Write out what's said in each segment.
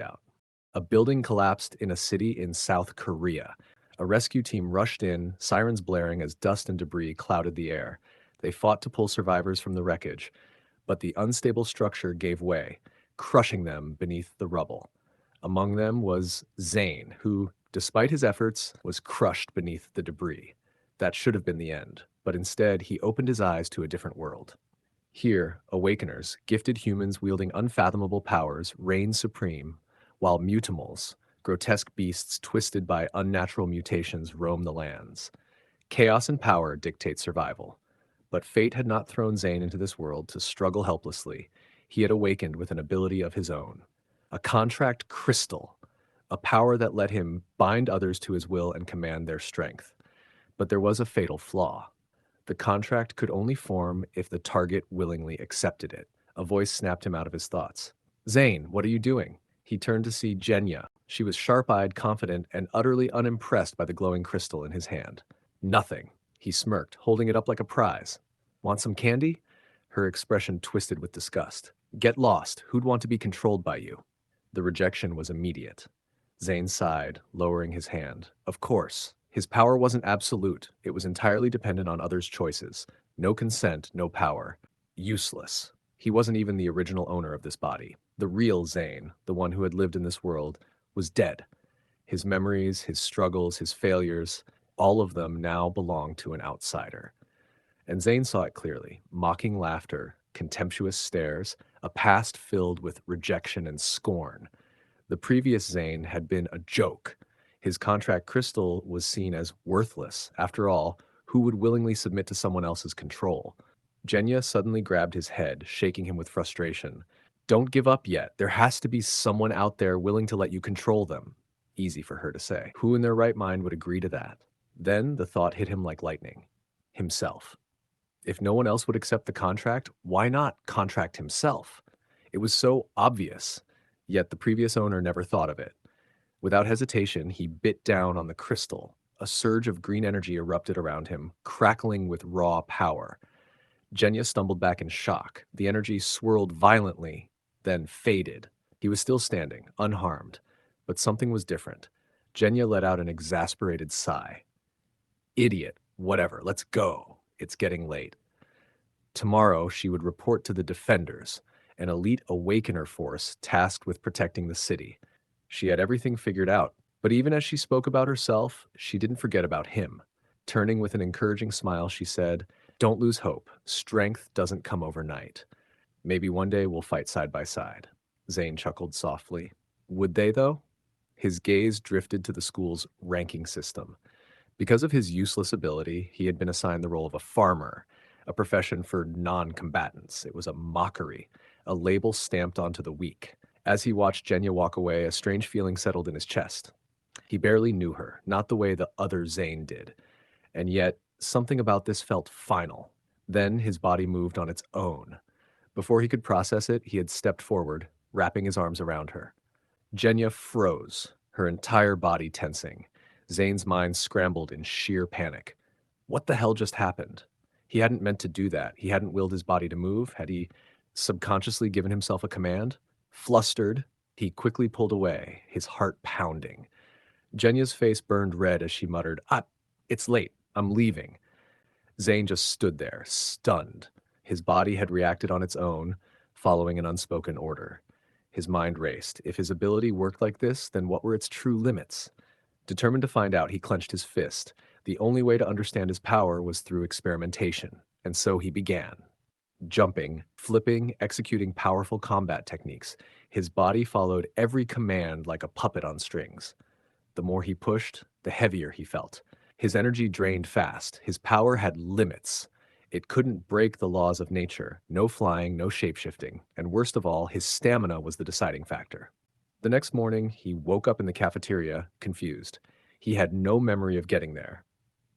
out. A building collapsed in a city in South Korea. A rescue team rushed in, sirens blaring as dust and debris clouded the air. They fought to pull survivors from the wreckage, but the unstable structure gave way, crushing them beneath the rubble. Among them was Zane, who, despite his efforts, was crushed beneath the debris. That should have been the end, but instead he opened his eyes to a different world. Here, awakeners, gifted humans wielding unfathomable powers, reign supreme, while mutimals, grotesque beasts twisted by unnatural mutations, roam the lands. Chaos and power dictate survival. But fate had not thrown Zane into this world to struggle helplessly. He had awakened with an ability of his own. A contract crystal, a power that let him bind others to his will and command their strength. But there was a fatal flaw. The contract could only form if the target willingly accepted it. A voice snapped him out of his thoughts. Zane, what are you doing? He turned to see Jenya. She was sharp-eyed, confident, and utterly unimpressed by the glowing crystal in his hand. Nothing. He smirked, holding it up like a prize. Want some candy? Her expression twisted with disgust. Get lost. Who'd want to be controlled by you? The rejection was immediate. Zane sighed, lowering his hand. Of course. His power wasn't absolute. It was entirely dependent on others' choices. No consent, no power. Useless. He wasn't even the original owner of this body. The real Zane, the one who had lived in this world, was dead. His memories, his struggles, his failures, all of them now belonged to an outsider. And Zane saw it clearly. Mocking laughter, contemptuous stares, a past filled with rejection and scorn. The previous Zane had been a joke. His contract crystal was seen as worthless. After all, who would willingly submit to someone else's control? Jenya suddenly grabbed his head, shaking him with frustration. Don't give up yet. There has to be someone out there willing to let you control them. Easy for her to say. Who in their right mind would agree to that? Then the thought hit him like lightning. Himself. If no one else would accept the contract, why not contract himself? It was so obvious, yet the previous owner never thought of it. Without hesitation, he bit down on the crystal. A surge of green energy erupted around him, crackling with raw power. Jenya stumbled back in shock. The energy swirled violently, then faded. He was still standing, unharmed, but something was different. Jenya let out an exasperated sigh. Idiot, whatever, let's go. It's getting late. Tomorrow, she would report to the Defenders, an elite Awakener force tasked with protecting the city. She had everything figured out, but even as she spoke about herself, she didn't forget about him. Turning with an encouraging smile, she said, Don't lose hope. Strength doesn't come overnight. Maybe one day we'll fight side by side. Zane chuckled softly. Would they, though? His gaze drifted to the school's ranking system. Because of his useless ability, he had been assigned the role of a farmer, a profession for non-combatants. It was a mockery, a label stamped onto the weak. As he watched Jenya walk away, a strange feeling settled in his chest. He barely knew her, not the way the other Zane did. And yet, something about this felt final. Then his body moved on its own. Before he could process it, he had stepped forward, wrapping his arms around her. Jenya froze, her entire body tensing. Zane's mind scrambled in sheer panic. What the hell just happened? He hadn't meant to do that. He hadn't willed his body to move. Had he subconsciously given himself a command? Flustered, he quickly pulled away, his heart pounding. Jenya's face burned red as she muttered, it's late. I'm leaving. Zane just stood there, stunned. His body had reacted on its own, following an unspoken order. His mind raced. If his ability worked like this, then what were its true limits? Determined to find out, he clenched his fist. The only way to understand his power was through experimentation, and so he began. Jumping, flipping, executing powerful combat techniques. His body followed every command like a puppet on strings. The more he pushed, the heavier he felt. His energy drained fast. His power had limits. It couldn't break the laws of nature. No flying, no shapeshifting. And worst of all, his stamina was the deciding factor. The next morning, he woke up in the cafeteria, confused. He had no memory of getting there.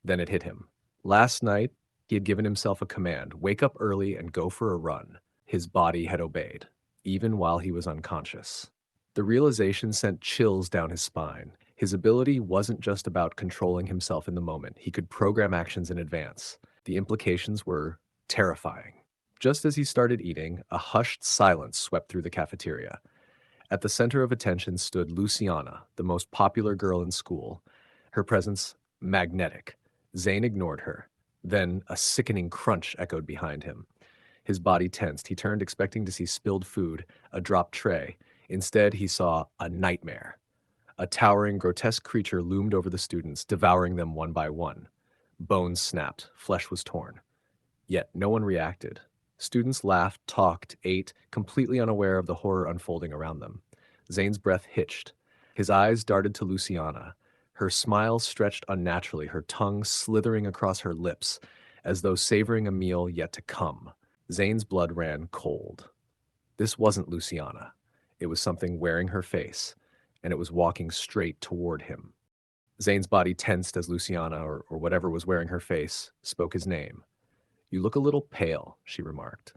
Then it hit him. Last night, he had given himself a command, wake up early and go for a run. His body had obeyed, even while he was unconscious. The realization sent chills down his spine. His ability wasn't just about controlling himself in the moment. He could program actions in advance. The implications were terrifying. Just as he started eating, a hushed silence swept through the cafeteria. At the center of attention stood Luciana, the most popular girl in school, her presence magnetic. Zane ignored her. Then a sickening crunch echoed behind him. His body tensed. He turned, expecting to see spilled food, a dropped tray. Instead, he saw a nightmare. A towering, grotesque creature loomed over the students, devouring them one by one. Bones snapped, flesh was torn. Yet no one reacted. Students laughed, talked, ate, completely unaware of the horror unfolding around them. Zane's breath hitched. His eyes darted to Luciana. Her smile stretched unnaturally, her tongue slithering across her lips, as though savoring a meal yet to come. Zane's blood ran cold. This wasn't Luciana. It was something wearing her face, and it was walking straight toward him. Zane's body tensed as Luciana, or whatever was wearing her face, spoke his name. "You look a little pale," she remarked.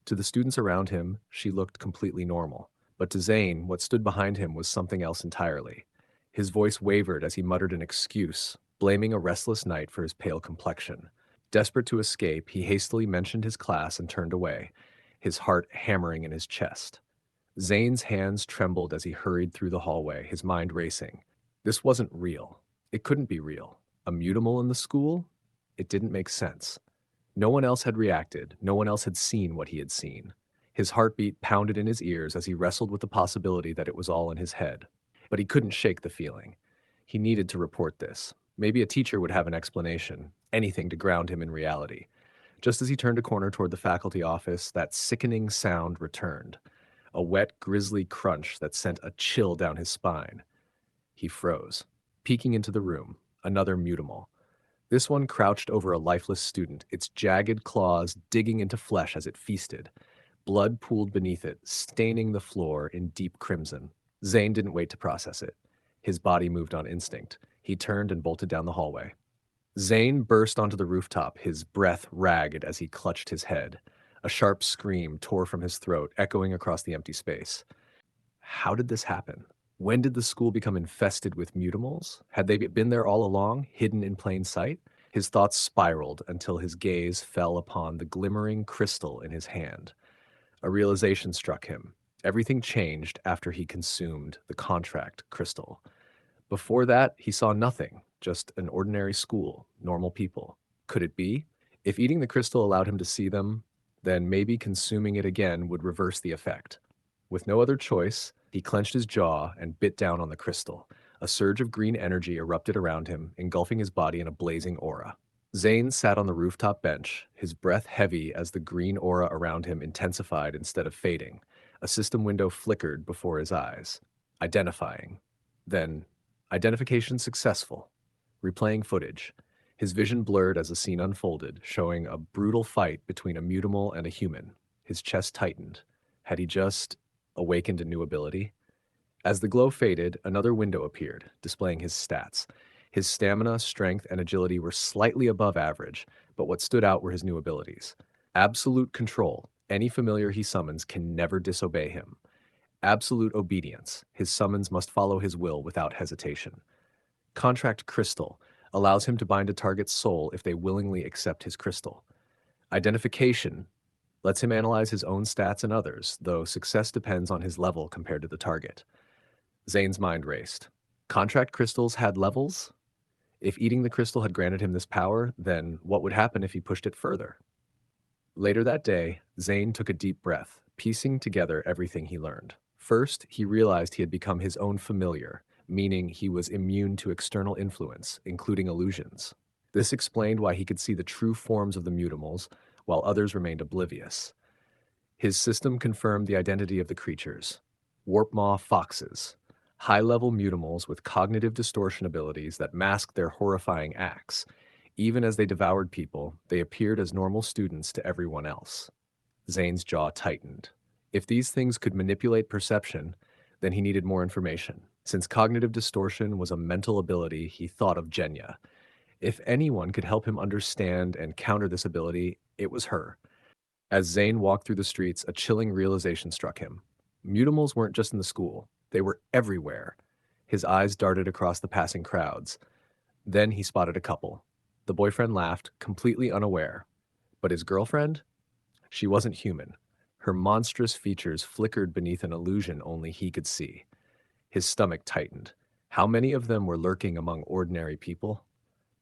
To the students around him, she looked completely normal. But to Zane, what stood behind him was something else entirely. His voice wavered as he muttered an excuse, blaming a restless night for his pale complexion. Desperate to escape, he hastily mentioned his class and turned away, his heart hammering in his chest. Zane's hands trembled as he hurried through the hallway, his mind racing. This wasn't real. It couldn't be real. A mutimal in the school? It didn't make sense. No one else had reacted. No one else had seen what he had seen. His heartbeat pounded in his ears as he wrestled with the possibility that it was all in his head. But he couldn't shake the feeling. He needed to report this. Maybe a teacher would have an explanation, anything to ground him in reality. Just as he turned a corner toward the faculty office, that sickening sound returned. A wet, grisly crunch that sent a chill down his spine. He froze, peeking into the room, another mutimal. This one crouched over a lifeless student, its jagged claws digging into flesh as it feasted. Blood pooled beneath it, staining the floor in deep crimson. Zane didn't wait to process it. His body moved on instinct. He turned and bolted down the hallway. Zane burst onto the rooftop, his breath ragged as he clutched his head. A sharp scream tore from his throat, echoing across the empty space. How did this happen? When did the school become infested with mutimals? Had they been there all along, hidden in plain sight? His thoughts spiraled until his gaze fell upon the glimmering crystal in his hand. A realization struck him. Everything changed after he consumed the contract crystal. Before that, he saw nothing, just an ordinary school, normal people. Could it be? If eating the crystal allowed him to see them, then maybe consuming it again would reverse the effect. With no other choice, he clenched his jaw and bit down on the crystal. A surge of green energy erupted around him, engulfing his body in a blazing aura. Zane sat on the rooftop bench, his breath heavy as the green aura around him intensified instead of fading. A system window flickered before his eyes. Identifying. Then, identification successful. Replaying footage. His vision blurred as the scene unfolded, showing a brutal fight between a mutimal and a human. His chest tightened. Had he just awakened a new ability? As the glow faded, another window appeared, displaying his stats. His stamina, strength, and agility were slightly above average, but what stood out were his new abilities. Absolute control. Any familiar he summons can never disobey him. Absolute obedience. His summons must follow his will without hesitation. Contract crystal allows him to bind a target's soul if they willingly accept his crystal. Identification lets him analyze his own stats and others, though success depends on his level compared to the target. Zane's mind raced. Contract crystals had levels? If eating the crystal had granted him this power, then what would happen if he pushed it further? Later that day, Zane took a deep breath, piecing together everything he learned. First, he realized he had become his own familiar, meaning he was immune to external influence, including illusions. This explained why he could see the true forms of the mutimals, while others remained oblivious. His system confirmed the identity of the creatures. Warpmaw foxes, high-level mutimals with cognitive distortion abilities that masked their horrifying acts. Even as they devoured people, they appeared as normal students to everyone else. Zane's jaw tightened. If these things could manipulate perception, then he needed more information. Since cognitive distortion was a mental ability, he thought of Jenya. If anyone could help him understand and counter this ability, it was her. As Zane walked through the streets, a chilling realization struck him. Mutimals weren't just in the school, they were everywhere. His eyes darted across the passing crowds. Then he spotted a couple. The boyfriend laughed, completely unaware. But his girlfriend? She wasn't human. Her monstrous features flickered beneath an illusion only he could see. His stomach tightened. How many of them were lurking among ordinary people?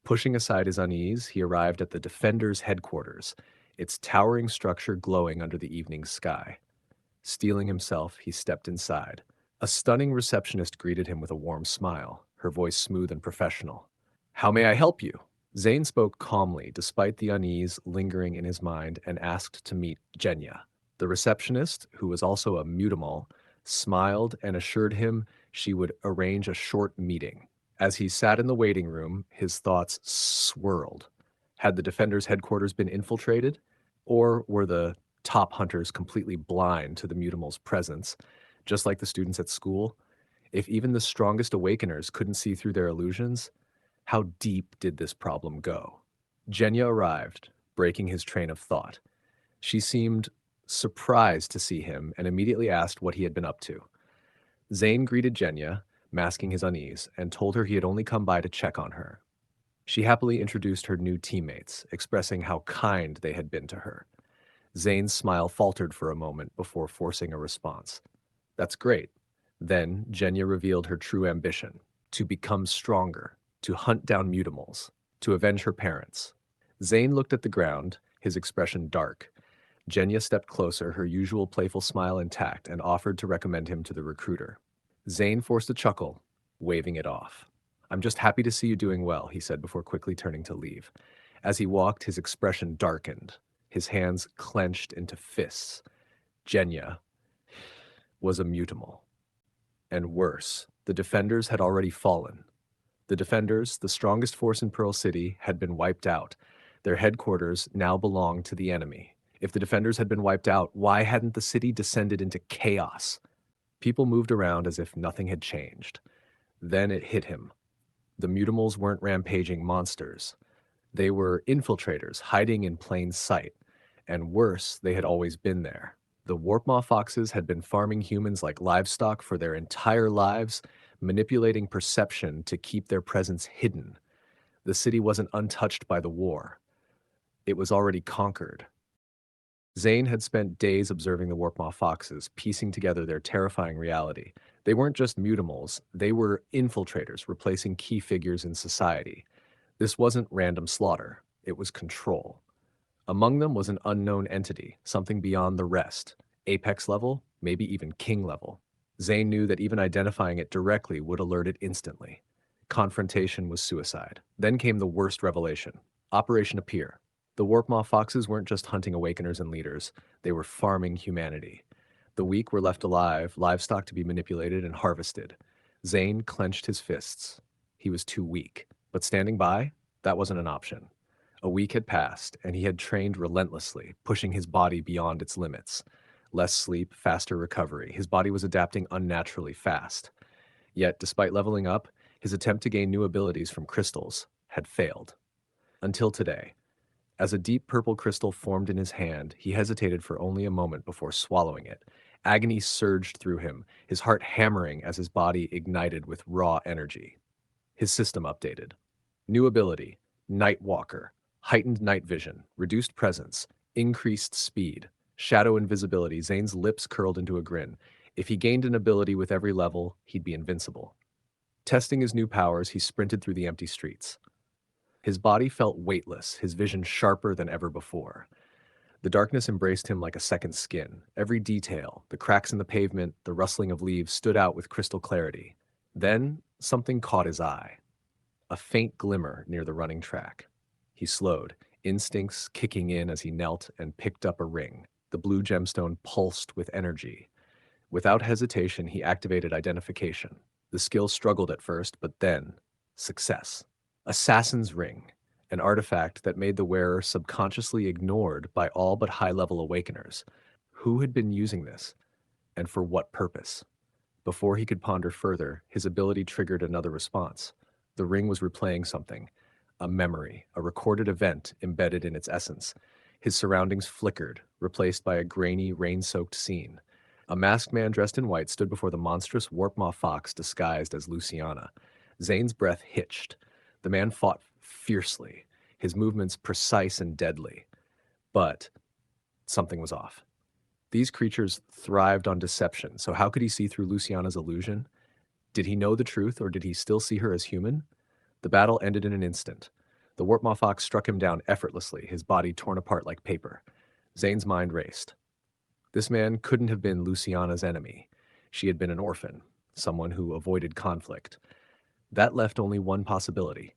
Pushing aside his unease, he arrived at the Defender's headquarters, its towering structure glowing under the evening sky. Steeling himself, he stepped inside. A stunning receptionist greeted him with a warm smile, her voice smooth and professional. "How may I help you?" Zane spoke calmly, despite the unease lingering in his mind, and asked to meet Jenya. The receptionist, who was also a mutimal, smiled and assured him she would arrange a short meeting. As he sat in the waiting room, his thoughts swirled. Had the Defender's headquarters been infiltrated? Or were the top hunters completely blind to the mutimal's presence, just like the students at school? If even the strongest awakeners couldn't see through their illusions, how deep did this problem go? Jenya arrived, breaking his train of thought. She seemed surprised to see him and immediately asked what he had been up to. Zane greeted Jenya, masking his unease, and told her he had only come by to check on her. She happily introduced her new teammates, expressing how kind they had been to her. Zane's smile faltered for a moment before forcing a response. "That's great." Then Jenya revealed her true ambition: to become stronger, to hunt down mutimals, to avenge her parents. Zane looked at the ground, his expression dark. Jenya stepped closer, her usual playful smile intact, and offered to recommend him to the recruiter. Zane forced a chuckle, waving it off. "I'm just happy to see you doing well," he said before quickly turning to leave. As he walked, his expression darkened, his hands clenched into fists. Jenya was a mutimal. And worse, the Defenders had already fallen. The Defenders, the strongest force in Pearl City, had been wiped out. Their headquarters now belonged to the enemy. If the Defenders had been wiped out, why hadn't the city descended into chaos? People moved around as if nothing had changed. Then it hit him. The mutimals weren't rampaging monsters. They were infiltrators hiding in plain sight. And worse, they had always been there. The Warpmaw foxes had been farming humans like livestock for their entire lives, manipulating perception to keep their presence hidden. The city wasn't untouched by the war. It was already conquered. Zane had spent days observing the Warpmaw foxes, piecing together their terrifying reality. They weren't just mutimals, they were infiltrators, replacing key figures in society. This wasn't random slaughter, it was control. Among them was an unknown entity, something beyond the rest. Apex level, maybe even king level. Zane knew that even identifying it directly would alert it instantly. Confrontation was suicide. Then came the worst revelation: Operation Appear. The Warpmaw foxes weren't just hunting awakeners and leaders, they were farming humanity. The weak were left alive, livestock to be manipulated and harvested. Zane clenched his fists. He was too weak. But standing by? That wasn't an option. A week had passed, and he had trained relentlessly, pushing his body beyond its limits. Less sleep, faster recovery. His body was adapting unnaturally fast. Yet, despite leveling up, his attempt to gain new abilities from crystals had failed. Until today. As a deep purple crystal formed in his hand, he hesitated for only a moment before swallowing it. Agony surged through him, his heart hammering as his body ignited with raw energy. His system updated. New ability: Night Walker. Heightened night vision, reduced presence, increased speed, shadow invisibility. Zane's lips curled into a grin. If he gained an ability with every level, he'd be invincible. Testing his new powers, he sprinted through the empty streets. His body felt weightless, his vision sharper than ever before. The darkness embraced him like a second skin. Every detail, the cracks in the pavement, the rustling of leaves, stood out with crystal clarity. Then, something caught his eye. A faint glimmer near the running track. He slowed, instincts kicking in as he knelt and picked up a ring. The blue gemstone pulsed with energy. Without hesitation, he activated identification. The skill struggled at first, but then, success. Assassin's Ring, an artifact that made the wearer subconsciously ignored by all but high-level awakeners. Who had been using this, and for what purpose? Before he could ponder further, his ability triggered another response. The ring was replaying something, a memory, a recorded event embedded in its essence. His surroundings flickered, replaced by a grainy, rain-soaked scene. A masked man dressed in white stood before the monstrous Warpmaw fox disguised as Luciana. Zane's breath hitched. The man fought fiercely, his movements precise and deadly. But something was off. These creatures thrived on deception, so how could he see through Luciana's illusion? Did he know the truth, or did he still see her as human? The battle ended in an instant. The Warpmaw Fox struck him down effortlessly, his body torn apart like paper. Zane's mind raced. This man couldn't have been Luciana's enemy. She had been an orphan, someone who avoided conflict. That left only one possibility.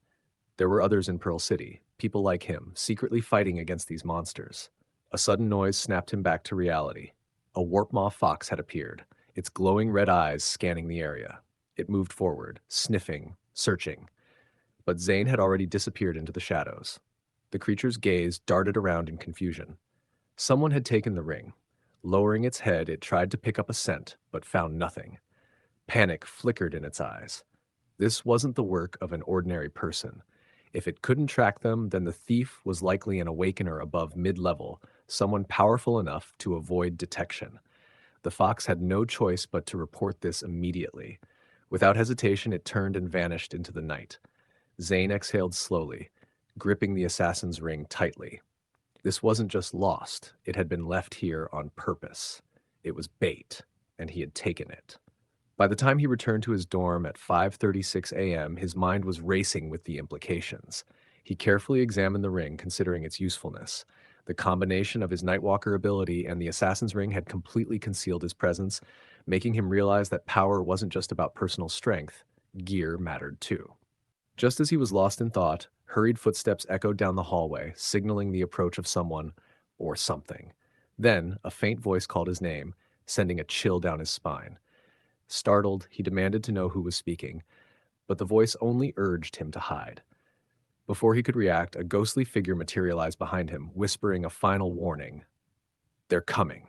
There were others in Pearl City, people like him, secretly fighting against these monsters. A sudden noise snapped him back to reality. A Warpmaw Fox had appeared, its glowing red eyes scanning the area. It moved forward, sniffing, searching. But Zane had already disappeared into the shadows. The creature's gaze darted around in confusion. Someone had taken the ring. Lowering its head, it tried to pick up a scent, but found nothing. Panic flickered in its eyes. This wasn't the work of an ordinary person. If it couldn't track them, then the thief was likely an awakener above mid-level, someone powerful enough to avoid detection. The fox had no choice but to report this immediately. Without hesitation, it turned and vanished into the night. Zane exhaled slowly, gripping the assassin's ring tightly. This wasn't just lost, it had been left here on purpose. It was bait, and he had taken it. By the time he returned to his dorm at 5:36 a.m., his mind was racing with the implications. He carefully examined the ring, considering its usefulness. The combination of his Nightwalker ability and the assassin's ring had completely concealed his presence, making him realize that power wasn't just about personal strength. Gear mattered too. Just as he was lost in thought, hurried footsteps echoed down the hallway, signaling the approach of someone or something. Then, a faint voice called his name, sending a chill down his spine. Startled, he demanded to know who was speaking, but the voice only urged him to hide. Before he could react, a ghostly figure materialized behind him, whispering a final warning. They're coming.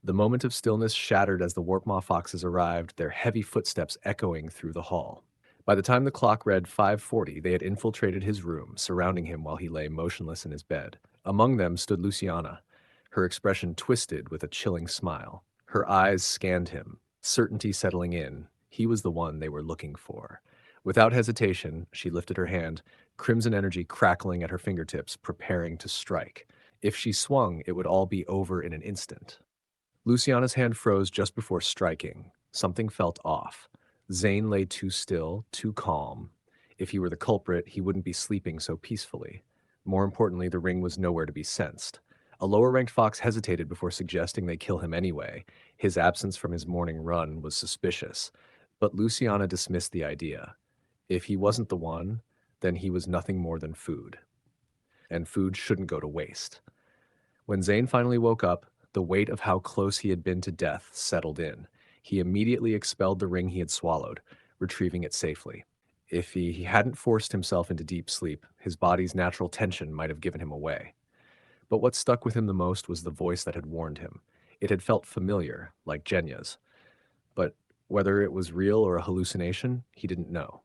The moment of stillness shattered as the Warpmaw Foxes arrived, their heavy footsteps echoing through the hall. By the time the clock read 5:40, they had infiltrated his room, surrounding him while he lay motionless in his bed. Among them stood Luciana, her expression twisted with a chilling smile. Her eyes scanned him, certainty settling in. He was the one they were looking for. Without hesitation, she lifted her hand, crimson energy crackling at her fingertips, preparing to strike. If she swung, it would all be over in an instant. Luciana's hand froze just before striking. Something felt off. Zane lay too still, too calm. If he were the culprit, he wouldn't be sleeping so peacefully. More importantly, the ring was nowhere to be sensed. A lower-ranked fox hesitated before suggesting they kill him anyway. His absence from his morning run was suspicious. But Luciana dismissed the idea. If he wasn't the one, then he was nothing more than food. And food shouldn't go to waste. When Zane finally woke up, the weight of how close he had been to death settled in. He immediately expelled the ring he had swallowed, retrieving it safely. If he hadn't forced himself into deep sleep, his body's natural tension might have given him away. But what stuck with him the most was the voice that had warned him. It had felt familiar, like Jenya's. But whether it was real or a hallucination, he didn't know.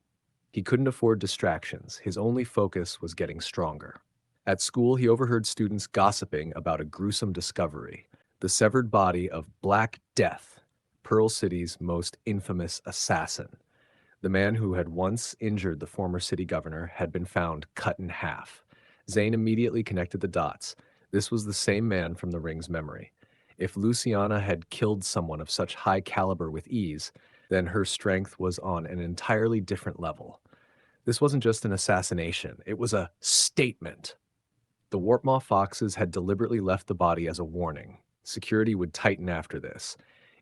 He couldn't afford distractions. His only focus was getting stronger. At school, he overheard students gossiping about a gruesome discovery: the severed body of Black Death, Pearl City's most infamous assassin. The man who had once injured the former city governor had been found cut in half. Zane immediately connected the dots. This was the same man from the ring's memory. If Luciana had killed someone of such high caliber with ease, then her strength was on an entirely different level. This wasn't just an assassination, it was a statement. The Warpmaw Foxes had deliberately left the body as a warning. Security would tighten after this.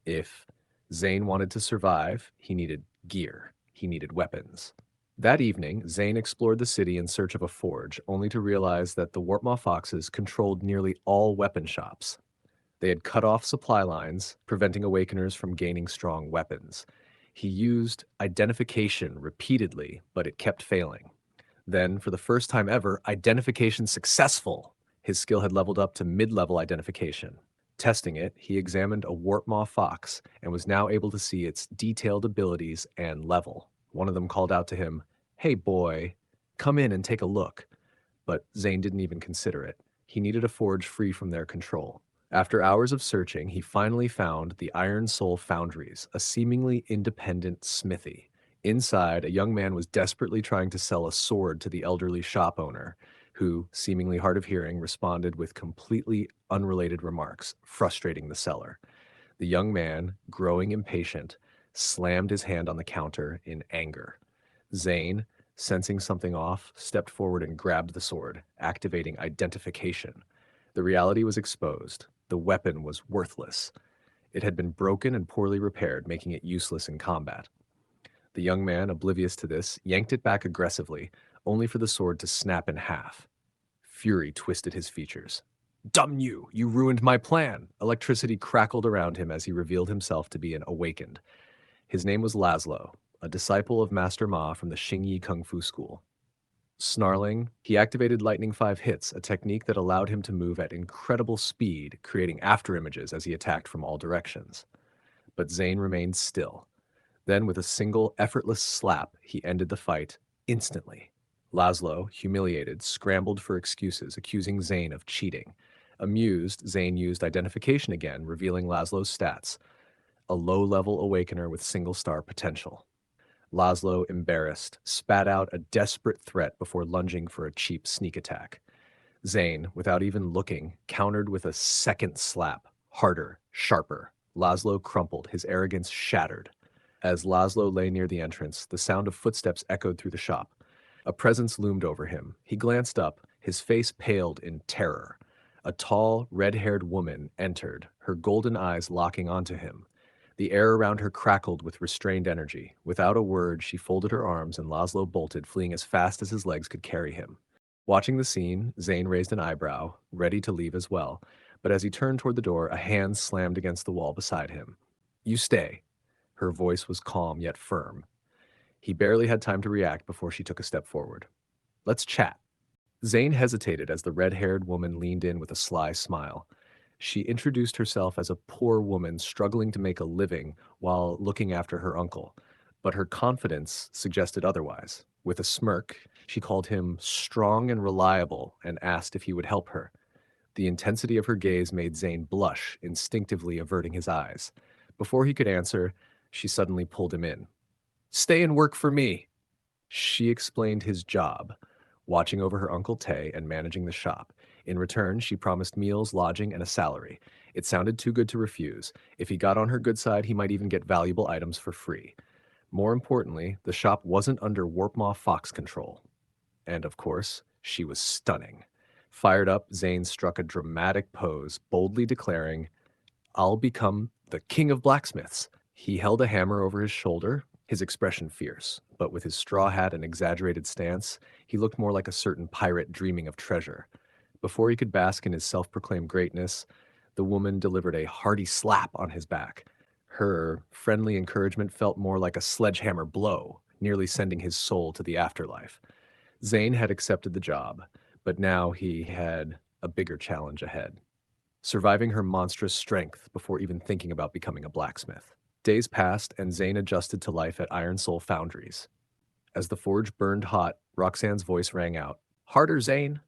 If Zane wanted to survive, he needed gear. He needed weapons. That evening, Zane explored the city in search of a forge, only to realize that the Warpmaw Foxes controlled nearly all weapon shops. They had cut off supply lines, preventing Awakeners from gaining strong weapons. He used identification repeatedly, but it kept failing. Then, for the first time ever, identification successful. His skill had leveled up to mid-level identification. Testing it, he examined a Warpmaw Fox and was now able to see its detailed abilities and level. One of them called out to him, "Hey boy, come in and take a look." But Zane didn't even consider it. He needed a forge free from their control. After hours of searching, he finally found the Iron Soul Foundries, a seemingly independent smithy. Inside, a young man was desperately trying to sell a sword to the elderly shop owner, who, seemingly hard of hearing, responded with completely unrelated remarks, frustrating the seller. The young man, growing impatient, slammed his hand on the counter in anger. Zane, sensing something off, stepped forward and grabbed the sword, activating identification. The reality was exposed. The weapon was worthless. It had been broken and poorly repaired, making it useless in combat. The young man, oblivious to this, yanked it back aggressively, only for the sword to snap in half. Fury twisted his features. Damn you! You ruined my plan! Electricity crackled around him as he revealed himself to be an awakened. His name was Laszlo, a disciple of Master Ma from the Xingyi Kung Fu School. Snarling, he activated Lightning 5 hits, a technique that allowed him to move at incredible speed, creating afterimages as he attacked from all directions. But Zane remained still. Then, with a single, effortless slap, he ended the fight instantly. Laszlo, humiliated, scrambled for excuses, accusing Zane of cheating. Amused, Zane used identification again, revealing Laszlo's stats: a low-level awakener with single-star potential. Laszlo, embarrassed, spat out a desperate threat before lunging for a cheap sneak attack. Zane, without even looking, countered with a second slap, harder, sharper. Laszlo crumpled, his arrogance shattered. As Laszlo lay near the entrance, the sound of footsteps echoed through the shop. A presence loomed over him. He glanced up, his face paled in terror. A tall, red-haired woman entered, her golden eyes locking onto him. The air around her crackled with restrained energy. Without a word, she folded her arms and Laszlo bolted, fleeing as fast as his legs could carry him. Watching the scene, Zane raised an eyebrow, ready to leave as well. But as he turned toward the door, a hand slammed against the wall beside him. You stay. Her voice was calm yet firm. He barely had time to react before she took a step forward. Let's chat. Zane hesitated as the red-haired woman leaned in with a sly smile. She introduced herself as a poor woman struggling to make a living while looking after her uncle, but her confidence suggested otherwise. With a smirk, she called him strong and reliable and asked if he would help her. The intensity of her gaze made Zane blush, instinctively averting his eyes. Before he could answer, she suddenly pulled him in. Stay and work for me. She explained his job, watching over her Uncle Tay and managing the shop. In return, she promised meals, lodging, and a salary. It sounded too good to refuse. If he got on her good side, he might even get valuable items for free. More importantly, the shop wasn't under Warpmaw Fox control. And of course, she was stunning. Fired up, Zane struck a dramatic pose, boldly declaring, I'll become the king of blacksmiths. He held a hammer over his shoulder, his expression fierce, but with his straw hat and exaggerated stance, he looked more like a certain pirate dreaming of treasure. Before he could bask in his self-proclaimed greatness, the woman delivered a hearty slap on his back. Her friendly encouragement felt more like a sledgehammer blow, nearly sending his soul to the afterlife. Zane had accepted the job, but now he had a bigger challenge ahead: surviving her monstrous strength before even thinking about becoming a blacksmith. Days passed, and Zane adjusted to life at Iron Soul Foundries. As the forge burned hot, Roxanne's voice rang out. Harder, Zane!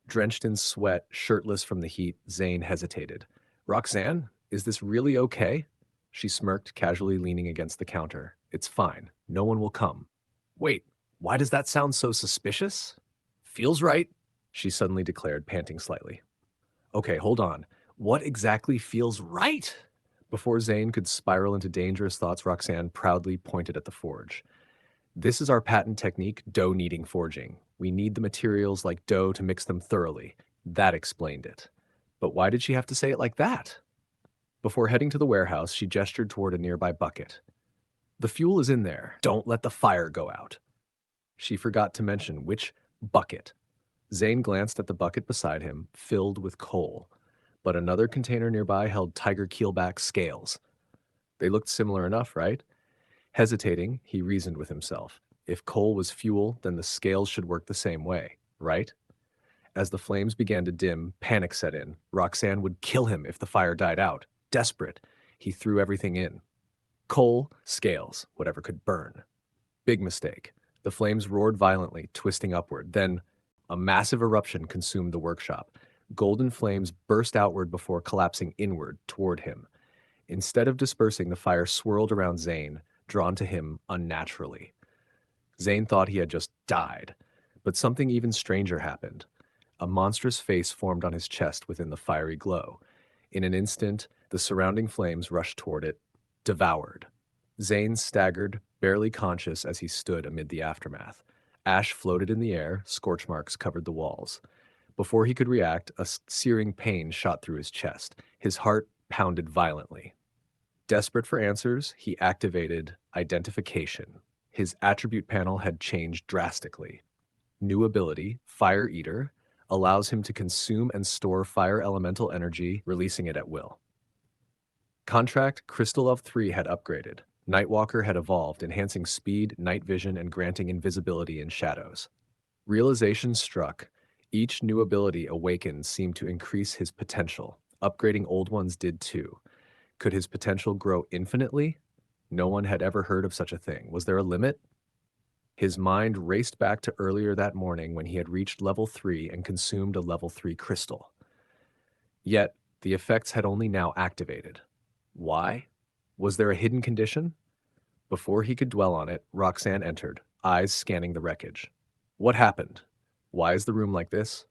Drenched in sweat, shirtless from the heat, Zane hesitated. Roxanne, is this really okay? She smirked, casually leaning against the counter. It's fine. No one will come. Wait, why does that sound so suspicious? Feels right, she suddenly declared, panting slightly. Okay, hold on. What exactly feels right? Before Zane could spiral into dangerous thoughts, Roxanne proudly pointed at the forge. This is our patent technique, dough-kneading forging. We need the materials like dough to mix them thoroughly. That explained it. But why did she have to say it like that? Before heading to the warehouse, she gestured toward a nearby bucket. The fuel is in there. Don't let the fire go out. She forgot to mention which bucket. Zane glanced at the bucket beside him, filled with coal, but another container nearby held tiger keelback scales. They looked similar enough, right? Hesitating, he reasoned with himself. If coal was fuel, then the scales should work the same way, right? As the flames began to dim, panic set in. Roxanne would kill him if the fire died out. Desperate, he threw everything in. Coal, scales, whatever could burn. Big mistake. The flames roared violently, twisting upward. Then, a massive eruption consumed the workshop. Golden flames burst outward before collapsing inward toward him. Instead of dispersing, the fire swirled around Zane, drawn to him unnaturally. Zane thought he had just died, But something even stranger happened. A monstrous face formed on his chest within the fiery glow. In an instant, the surrounding flames rushed toward it, devoured. Zane staggered, barely conscious as he stood amid the aftermath. Ash floated in the air, scorch marks covered the walls. Before he could react, a searing pain shot through his chest. His heart pounded violently. Desperate for answers, he activated identification. His attribute panel had changed drastically. New ability, Fire Eater, allows him to consume and store fire elemental energy, releasing it at will. Contract, Crystal of 3 had upgraded. Nightwalker had evolved, enhancing speed, night vision, and granting invisibility in shadows. Realization struck. Each new ability awakened seemed to increase his potential. Upgrading old ones did too. Could his potential grow infinitely? No one had ever heard of such a thing. Was there a limit? His mind raced back to earlier that morning when he had reached level 3 and consumed a level 3 crystal. Yet, the effects had only now activated. Why? Was there a hidden condition? Before he could dwell on it, Roxanne entered, eyes scanning the wreckage. What happened? Why is the room like this?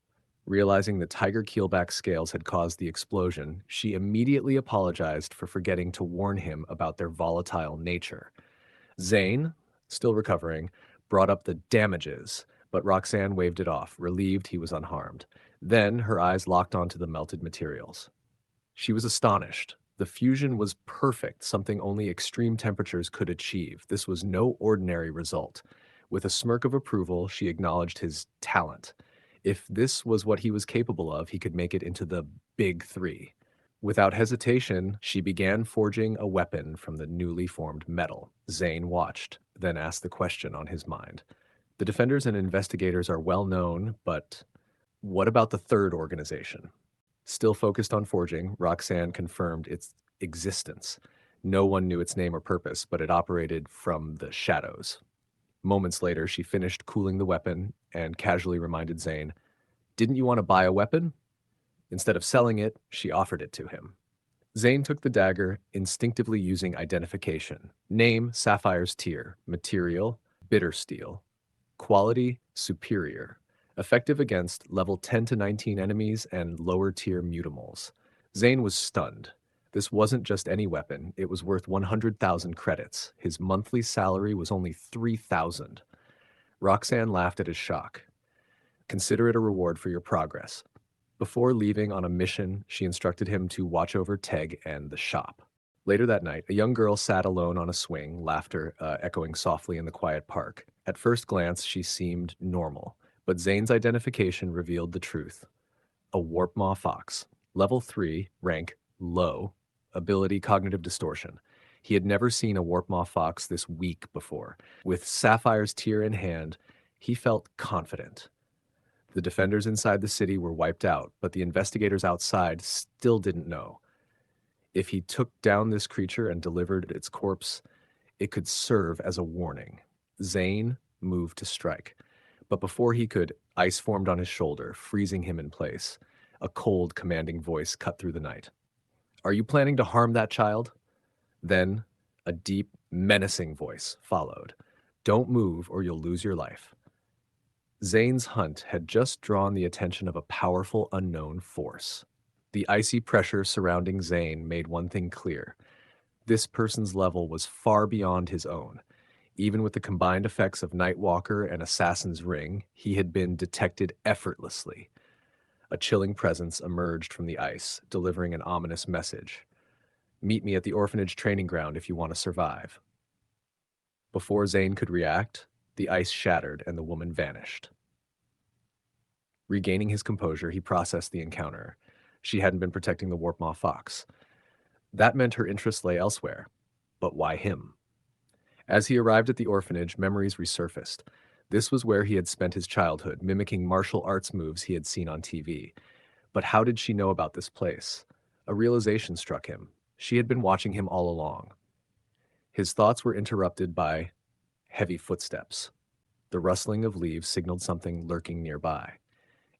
Realizing the tiger keelback scales had caused the explosion, she immediately apologized for forgetting to warn him about their volatile nature. Zane, still recovering, brought up the damages, but Roxanne waved it off, relieved he was unharmed. Then her eyes locked onto the melted materials. She was astonished. The fusion was perfect, something only extreme temperatures could achieve. This was no ordinary result. With a smirk of approval, she acknowledged his talent. If this was what he was capable of, he could make it into the Big Three. Without hesitation, she began forging a weapon from the newly formed metal. Zane watched, then asked the question on his mind. The defenders and investigators are well known, but what about the third organization? Still focused on forging, Roxanne confirmed its existence. No one knew its name or purpose, but it operated from the shadows. Moments later, she finished cooling the weapon and casually reminded Zane, "Didn't you want to buy a weapon?" Instead of selling it, she offered it to him. Zane took the dagger, instinctively using identification. Name, Sapphire's Tear. Material, bitter steel. Quality, superior. Effective against level 10 to 19 enemies and lower tier mutimals. Zane was stunned. This wasn't just any weapon, it was worth 100,000 credits. His monthly salary was only 3,000. Roxanne laughed at his shock. Consider it a reward for your progress. Before leaving on a mission, she instructed him to watch over Teg and the shop. Later that night, a young girl sat alone on a swing, laughter echoing softly in the quiet park. At first glance, she seemed normal, but Zane's identification revealed the truth. A warp maw fox. Level 3, rank low, ability cognitive distortion. He had never seen a warp maw fox this weak before. With Sapphire's Tear in hand, he felt confident. The defenders inside the city were wiped out, but the investigators outside still didn't know. If he took down this creature and delivered its corpse, it could serve as a warning. Zane moved to strike, but before he could, ice formed on his shoulder, freezing him in place. A cold, commanding voice cut through the night. "Are you planning to harm that child?" Then, a deep, menacing voice followed. "Don't move or you'll lose your life." Zane's hunt had just drawn the attention of a powerful unknown force. The icy pressure surrounding Zane made one thing clear. This person's level was far beyond his own. Even with the combined effects of Nightwalker and Assassin's Ring, he had been detected effortlessly. A chilling presence emerged from the ice, delivering an ominous message. "Meet me at the orphanage training ground if you want to survive." Before Zane could react, the ice shattered and the woman vanished. Regaining his composure, he processed the encounter. She hadn't been protecting the Warpmaw fox. That meant her interests lay elsewhere. But why him? As he arrived at the orphanage, memories resurfaced. This was where he had spent his childhood, mimicking martial arts moves he had seen on TV. But how did she know about this place? A realization struck him. She had been watching him all along. His thoughts were interrupted by heavy footsteps. The rustling of leaves signaled something lurking nearby.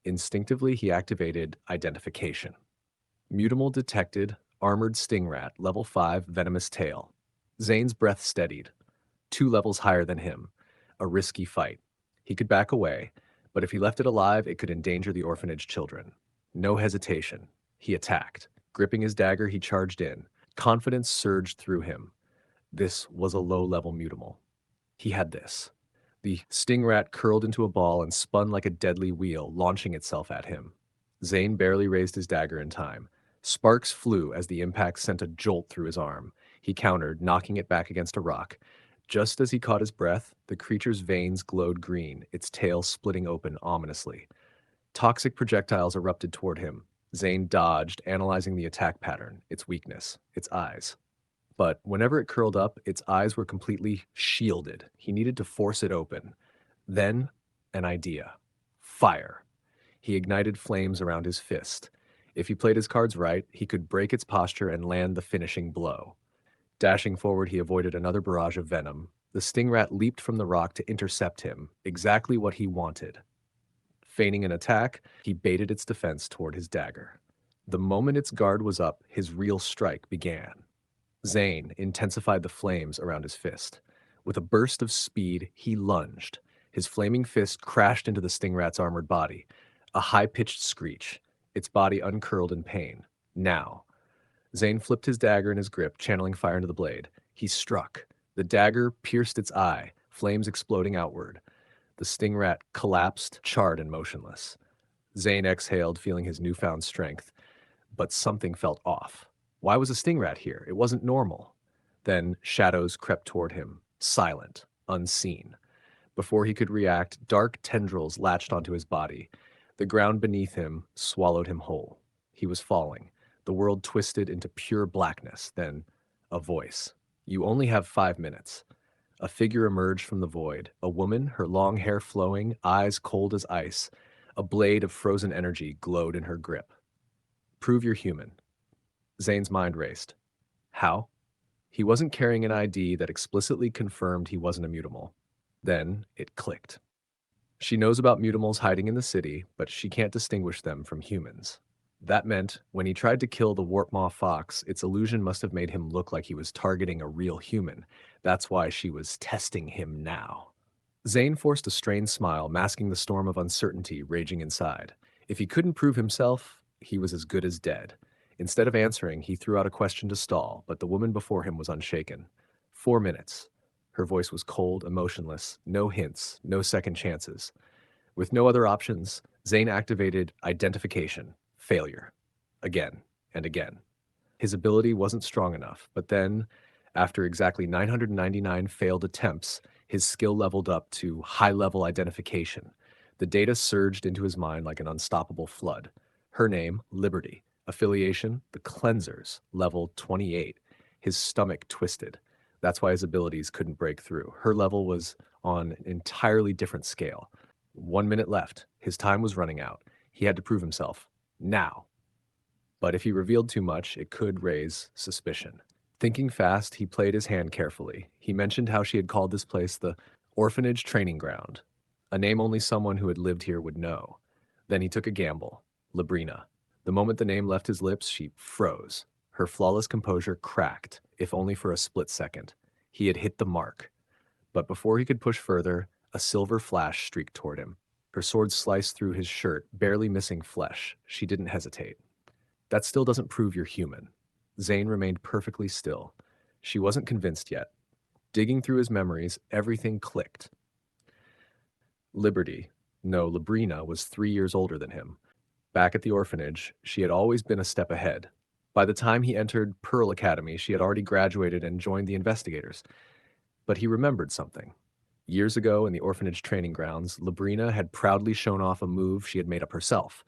Instinctively, he activated identification. Mutimal detected, armored stingrat, level 5, venomous tail. Zane's breath steadied. 2 levels higher than him. A risky fight. He could back away, But if he left it alive, it could endanger the orphanage children. No hesitation. He attacked. Gripping his dagger, he charged in. Confidence surged through him. This was a low-level mutimal. He had this. The sting rat curled into a ball and spun like a deadly wheel, launching itself at him. Zane barely raised his dagger in time. Sparks flew as the impact sent a jolt through his arm. He countered, knocking it back against a rock. Just as he caught his breath, the creature's veins glowed green, its tail splitting open ominously. Toxic projectiles erupted toward him. Zane dodged, analyzing the attack pattern, its weakness, its eyes. But whenever it curled up, its eyes were completely shielded. He needed to force it open. Then, an idea. Fire. He ignited flames around his fist. If he played his cards right, he could break its posture and land the finishing blow. Dashing forward, he avoided another barrage of venom. The stingrat leaped from the rock to intercept him, exactly what he wanted. Feigning an attack, he baited its defense toward his dagger. The moment its guard was up, his real strike began. Zane intensified the flames around his fist. With a burst of speed, he lunged. His flaming fist crashed into the stingrat's armored body. A high-pitched screech. Its body uncurled in pain. Now. Zane flipped his dagger in his grip, channeling fire into the blade. He struck. The dagger pierced its eye, flames exploding outward. The stingrat collapsed, charred and motionless. Zane exhaled, feeling his newfound strength. But something felt off. Why was a stingrat here? It wasn't normal. Then shadows crept toward him, silent, unseen. Before he could react, dark tendrils latched onto his body. The ground beneath him swallowed him whole. He was falling. The world twisted into pure blackness. Then, a voice. You only have 5 minutes. A figure emerged from the void. A woman, her long hair flowing, eyes cold as ice. A blade of frozen energy glowed in her grip. Prove you're human. Zane's mind raced. How? He wasn't carrying an ID that explicitly confirmed he wasn't a mutimal. Then it clicked. She knows about mutimals hiding in the city, but she can't distinguish them from humans. That meant when he tried to kill the Warpmaw fox, its illusion must have made him look like he was targeting a real human. That's why she was testing him now. Zane forced a strained smile, masking the storm of uncertainty raging inside. If he couldn't prove himself, he was as good as dead. Instead of answering, he threw out a question to stall, but the woman before him was unshaken. 4 minutes. Her voice was cold, emotionless, no hints, no second chances. With no other options, Zane activated identification. Failure. Again and again. His ability wasn't strong enough, but then, after exactly 999 failed attempts, his skill leveled up to high-level identification. The data surged into his mind like an unstoppable flood. Her name, Liberty. Affiliation, the Cleansers, level 28. His stomach twisted. That's why his abilities couldn't break through. Her level was on an entirely different scale. 1 minute left. His time was running out. He had to prove himself. Now. But if he revealed too much, it could raise suspicion. Thinking fast, he played his hand carefully. He mentioned how she had called this place the Orphanage Training Ground, a name only someone who had lived here would know. Then he took a gamble. Labrina. The moment the name left his lips, she froze. Her flawless composure cracked, if only for a split second. He had hit the mark. But before he could push further, a silver flash streaked toward him. Her sword sliced through his shirt, barely missing flesh. She didn't hesitate. That still doesn't prove you're human. Zane remained perfectly still. She wasn't convinced yet. Digging through his memories, everything clicked. Liberty, no, Labrina, was 3 years older than him. Back at the orphanage, she had always been a step ahead. By the time he entered Pearl Academy, she had already graduated and joined the investigators. But he remembered something. Years ago in the orphanage training grounds, Labrina had proudly shown off a move she had made up herself.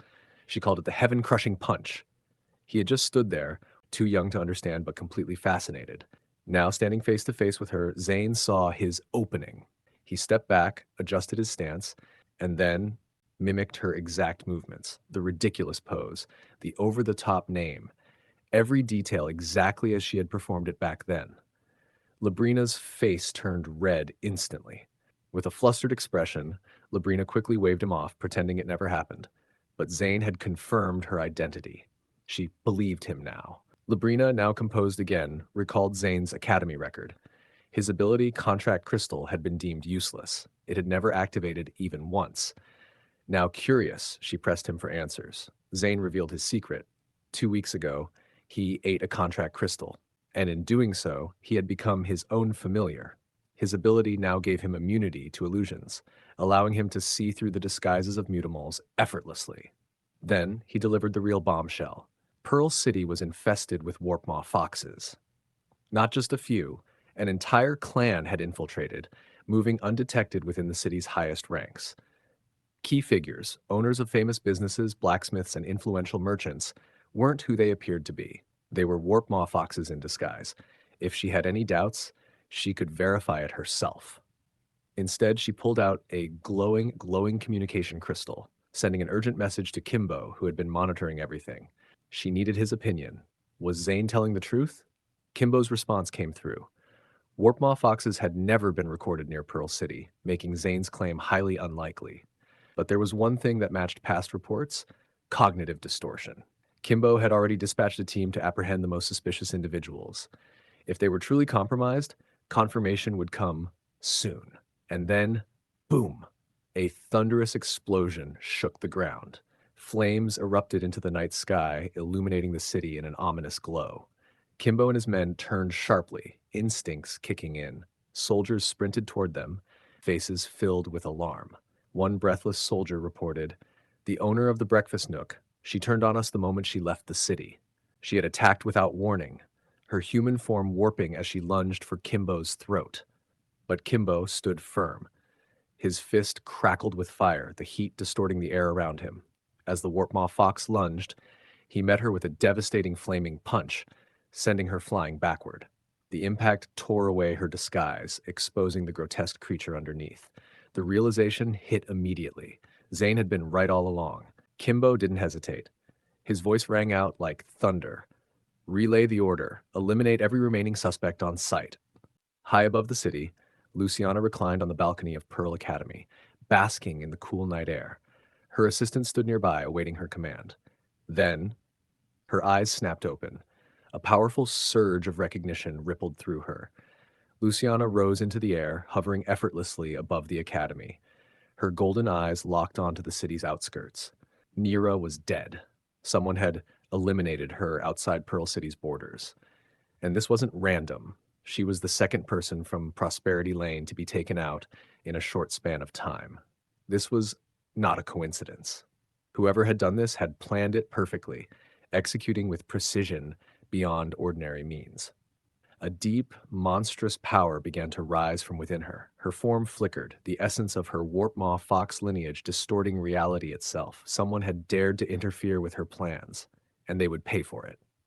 She called it the heaven-crushing punch. He had just stood there, too young to understand but completely fascinated. Now standing face to face with her, Zane saw his opening. He stepped back, adjusted his stance, and then mimicked her exact movements, the ridiculous pose, the over-the-top name, every detail exactly as she had performed it back then. Labrina's face turned red instantly. With a flustered expression, Labrina quickly waved him off, pretending it never happened. But Zane had confirmed her identity. She believed him now. Labrina, now composed again, recalled Zane's academy record. His ability, Contract Crystal, had been deemed useless. It had never activated even once. Now curious, she pressed him for answers. Zane revealed his secret. 2 weeks ago, he ate a contract crystal, and in doing so, he had become his own familiar. His ability now gave him immunity to illusions, allowing him to see through the disguises of mutimals effortlessly. Then he delivered the real bombshell. Pearl City was infested with warpmaw foxes. Not just a few, an entire clan had infiltrated, moving undetected within the city's highest ranks. Key figures, owners of famous businesses, blacksmiths, and influential merchants, weren't who they appeared to be. They were warpmaw foxes in disguise. If she had any doubts, she could verify it herself. Instead, she pulled out a glowing communication crystal, sending an urgent message to Kimbo, who had been monitoring everything. She needed his opinion. Was Zane telling the truth? Kimbo's response came through. Warpmaw foxes had never been recorded near Pearl City, making Zane's claim highly unlikely. But there was one thing that matched past reports: cognitive distortion. Kimbo had already dispatched a team to apprehend the most suspicious individuals. If they were truly compromised, confirmation would come soon. And then, boom, a thunderous explosion shook the ground. Flames erupted into the night sky, illuminating the city in an ominous glow. Kimbo and his men turned sharply, instincts kicking in. Soldiers sprinted toward them, faces filled with alarm. One breathless soldier reported, "The owner of the breakfast nook. She turned on us the moment she left the city. She had attacked without warning, her human form warping as she lunged for Kimbo's throat." But Kimbo stood firm. His fist crackled with fire, the heat distorting the air around him. As the Warpmaw fox lunged, he met her with a devastating flaming punch, sending her flying backward. The impact tore away her disguise, exposing the grotesque creature underneath. The realization hit immediately. Zane had been right all along. Kimbo didn't hesitate. His voice rang out like thunder. "Relay the order. Eliminate every remaining suspect on sight." High above the city, Luciana reclined on the balcony of Pearl Academy, basking in the cool night air. Her assistant stood nearby, awaiting her command. Then, her eyes snapped open. A powerful surge of recognition rippled through her. Luciana rose into the air, hovering effortlessly above the academy. Her golden eyes locked onto the city's outskirts. Nira was dead. Someone had eliminated her outside Pearl City's borders. And this wasn't random. She was the second person from Prosperity Lane to be taken out in a short span of time. This was not a coincidence. Whoever had done this had planned it perfectly, executing with precision beyond ordinary means. A deep, monstrous power began to rise from within her. Her form flickered, the essence of her Warpmaw fox lineage distorting reality itself. Someone had dared to interfere with her plans, and they would pay for it.